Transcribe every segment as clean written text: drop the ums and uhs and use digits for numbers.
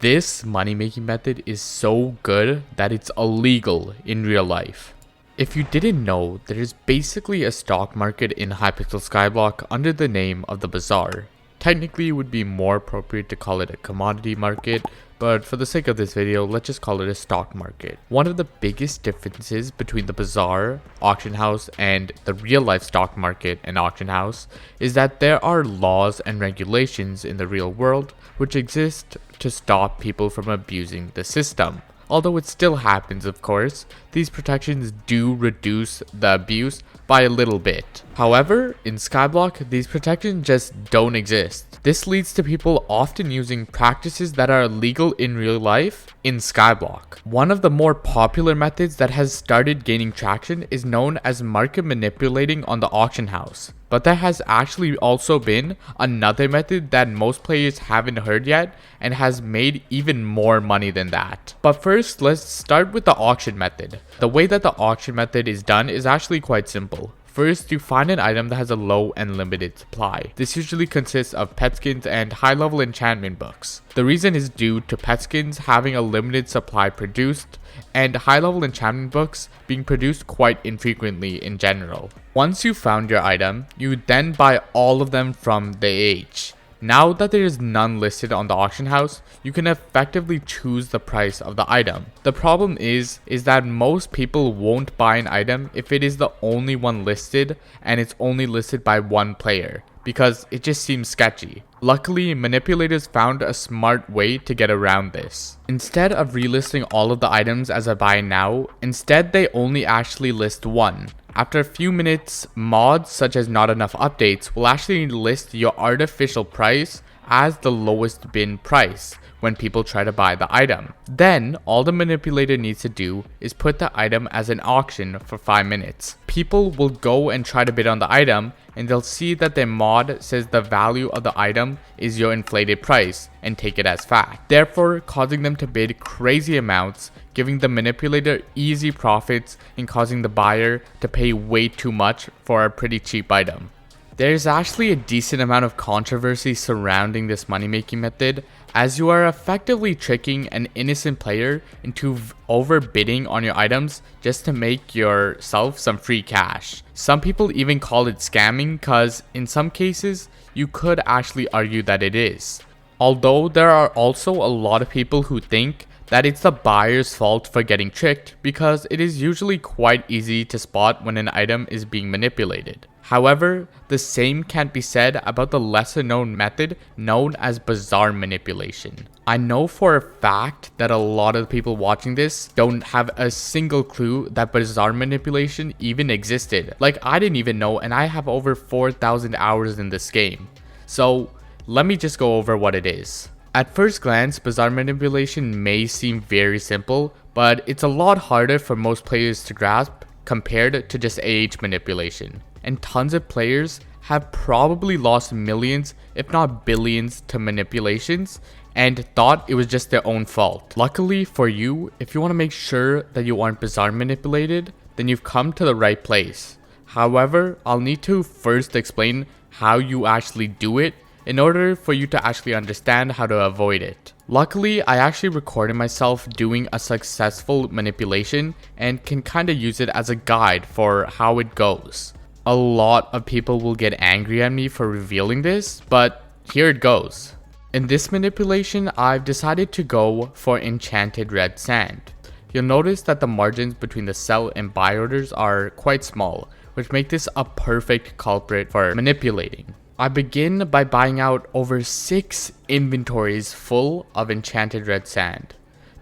This money making method is so good that it's illegal in real life. If you didn't know, there is basically a stock market in hypixel skyblock under the name of the bazaar. Technically, it would be more appropriate to call it a commodity market, but for the sake of this video, let's just call it a stock market. One of the biggest differences between the bazaar, auction house, and the real life stock market and auction house is that there are laws and regulations in the real world which exist to stop people from abusing the system. Although it still happens, of course, these protections do reduce the abuse by a little bit. However, in skyblock, these protections just don't exist. This leads to people often using practices that are illegal in real life in skyblock. One of the more popular methods that has started gaining traction is known as market manipulating on the auction house. But there has actually also been another method that most players haven't heard yet and has made even more money than that. But first, let's start with the auction method. The way that the auction method is done is actually quite simple. First, you find an item that has a low and limited supply. This usually consists of pet skins and high-level enchantment books. The reason is due to pet skins having a limited supply produced and high-level enchantment books being produced quite infrequently in general. Once you found your item, you then buy all of them from the AH. Now that there is none listed on the auction house, you can effectively choose the price of the item. The problem is that most people won't buy an item if it is the only one listed and it's only listed by one player, because it just seems sketchy. Luckily, manipulators found a smart way to get around this. Instead of relisting all of the items as a buy now, instead they only actually list one. After a few minutes, mods such as not enough updates will actually list your artificial price as the lowest bin price when people try to buy the item. Then, all the manipulator needs to do is put the item as an auction for 5 minutes. People will go and try to bid on the item, and they'll see that their mod says the value of the item is your inflated price and take it as fact, therefore causing them to bid crazy amounts, giving the manipulator easy profits and causing the buyer to pay way too much for a pretty cheap item. There's actually a decent amount of controversy surrounding this money making method, as you are effectively tricking an innocent player into overbidding on your items just to make yourself some free cash. Some people even call it scamming, cause in some cases you could actually argue that it is. Although there are also a lot of people who think that it's the buyer's fault for getting tricked, because it is usually quite easy to spot when an item is being manipulated. However, the same can't be said about the lesser known method known as bazaar manipulation. I know for a fact that a lot of the people watching this don't have a single clue that bazaar manipulation even existed. Like, I didn't even know, and I have over 4,000 hours in this game. So let me just go over what it is. At first glance, bazaar manipulation may seem very simple, but it's a lot harder for most players to grasp compared to just AH manipulation. And tons of players have probably lost millions, if not billions, to manipulations and thought it was just their own fault. Luckily for you, if you want to make sure that you aren't bazaar manipulated, then you've come to the right place. However, I'll need to first explain how you actually do it in order for you to actually understand how to avoid it. Luckily, I actually recorded myself doing a successful manipulation and can kind of use it as a guide for how it goes. A lot of people will get angry at me for revealing this, but here it goes. In this manipulation, I've decided to go for enchanted red sand. You'll notice that the margins between the sell and buy orders are quite small, which make this a perfect culprit for manipulating. I begin by buying out over 6 inventories full of enchanted red sand.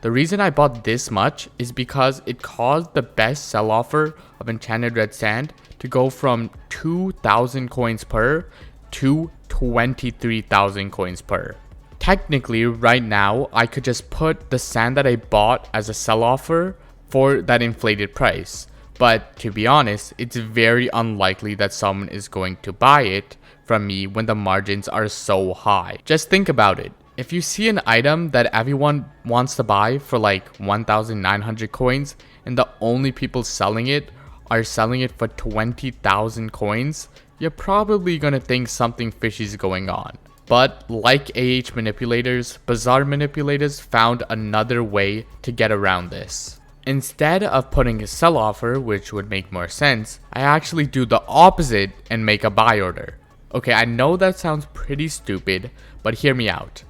The reason I bought this much is because it caused the best sell offer of enchanted red sand to go from 2,000 coins per to 23,000 coins per. Technically, right now, I could just put the sand that I bought as a sell offer for that inflated price. But to be honest, it's very unlikely that someone is going to buy it from me when the margins are so high. Just think about it. If you see an item that everyone wants to buy for like 1,900 coins and the only people selling it are selling it for 20,000 coins, you're probably gonna think something fishy is going on. But like AH manipulators, bazaar manipulators found another way to get around this. Instead of putting a sell offer, which would make more sense, I actually do the opposite and make a buy order. Okay, I know that sounds pretty stupid, but hear me out.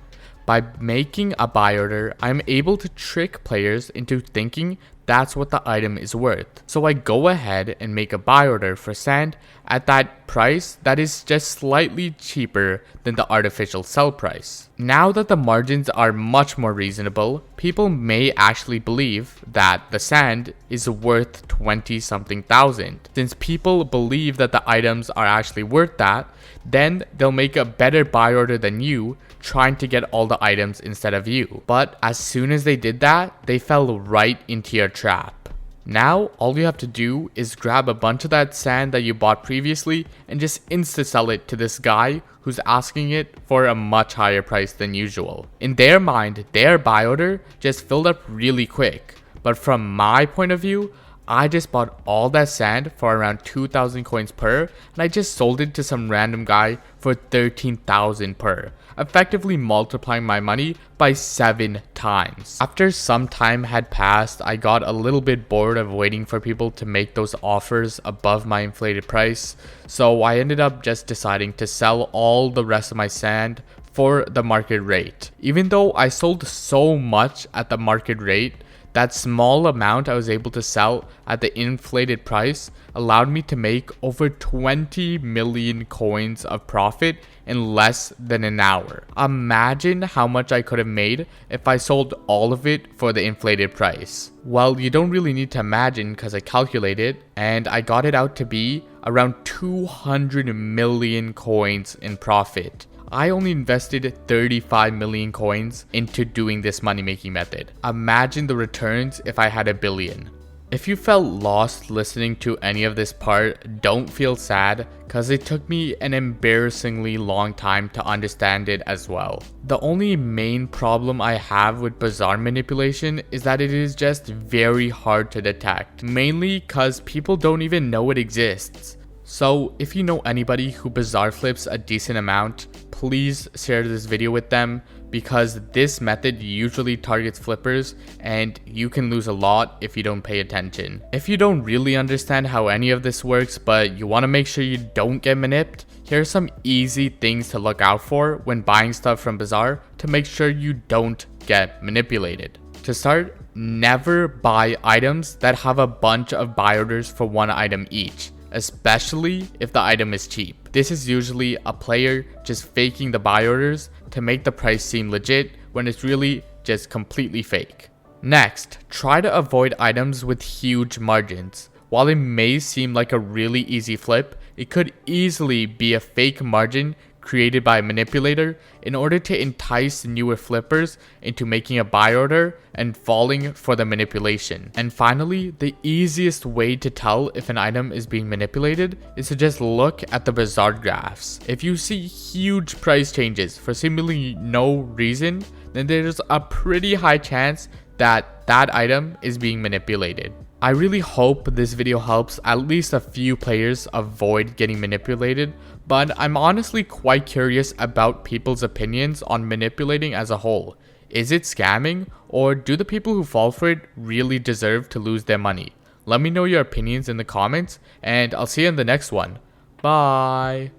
By making a buy order, I'm able to trick players into thinking that's what the item is worth. So I go ahead and make a buy order for sand at that price that is just slightly cheaper than the artificial sell price. Now that the margins are much more reasonable, people may actually believe that the sand is worth 20 something thousand. Since people believe that the items are actually worth that, then they'll make a better buy order than you, trying to get all the items instead of you. But as soon as they did that, they fell right into your trap. Now, all you have to do is grab a bunch of that sand that you bought previously and just insta-sell it to this guy who's asking it for a much higher price than usual. In their mind, their buy order just filled up really quick. But from my point of view, I just bought all that sand for around 2,000 coins per, and I just sold it to some random guy for 13,000 per, effectively multiplying my money by 7 times. After some time had passed, I got a little bit bored of waiting for people to make those offers above my inflated price, so I ended up just deciding to sell all the rest of my sand for the market rate. Even though I sold so much at the market rate, that small amount I was able to sell at the inflated price allowed me to make over 20 million coins of profit in less than an hour. Imagine how much I could have made if I sold all of it for the inflated price. Well, you don't really need to imagine because I calculated, and I got it out to be around 200 million coins in profit. I only invested 35 million coins into doing this money making method. Imagine the returns if I had a billion. If you felt lost listening to any of this part, don't feel sad, cause it took me an embarrassingly long time to understand it as well. The only main problem I have with bazaar manipulation is that it is just very hard to detect, mainly cause people don't even know it exists. So if you know anybody who bazaar flips a decent amount, please share this video with them, because this method usually targets flippers and you can lose a lot if you don't pay attention. If you don't really understand how any of this works but you want to make sure you don't get manipped, here are some easy things to look out for when buying stuff from bazaar to make sure you don't get manipulated. To start, never buy items that have a bunch of buy orders for one item each, especially if the item is cheap. This is usually a player just faking the buy orders to make the price seem legit when it's really just completely fake. Next, try to avoid items with huge margins. While it may seem like a really easy flip, it could easily be a fake margin created by a manipulator in order to entice newer flippers into making a buy order and falling for the manipulation. And finally, the easiest way to tell if an item is being manipulated is to just look at the bazaar graphs. If you see huge price changes for seemingly no reason, then there's a pretty high chance that that item is being manipulated. I really hope this video helps at least a few players avoid getting manipulated, but I'm honestly quite curious about people's opinions on manipulating as a whole. Is it scamming, or do the people who fall for it really deserve to lose their money? Let me know your opinions in the comments, and I'll see you in the next one. Bye!